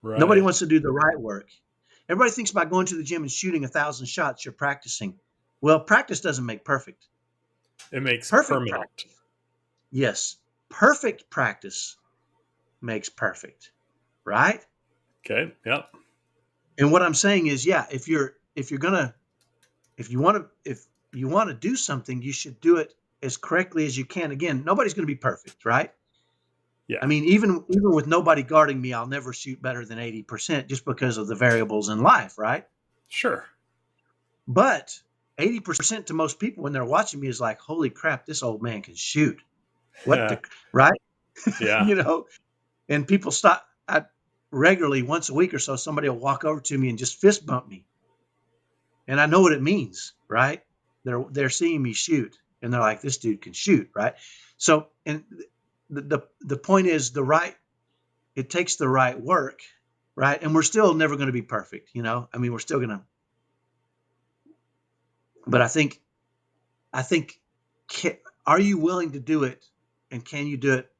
Nobody Right. wants to do the right work. Everybody thinks about going to the gym and shooting 1,000 shots, you're practicing. Well, practice doesn't make perfect. It makes Perfect permanent. practice. Yes. Perfect practice makes perfect. Right? Okay. Yep. And what I'm saying is, yeah, if you're gonna if you want to do something, you should do it as correctly as you can. Again, nobody's going to be perfect, right? I Yeah. mean, even with nobody guarding me, I'll never shoot better than 80% just because of the variables in life, right? Sure. But 80% to most people when they're watching me is like, holy crap, this old man can shoot. What the right? Yeah. you know, and people stop. I regularly once a week or so, somebody will walk over to me and just fist bump me, and I know what it means, right? They're seeing me shoot, and they're like, this dude can shoot, right? So, and the point is the right. It takes the right work, right? And we're still never going to be perfect, I mean, we're still gonna. But I think, are you willing to do it, and can you do it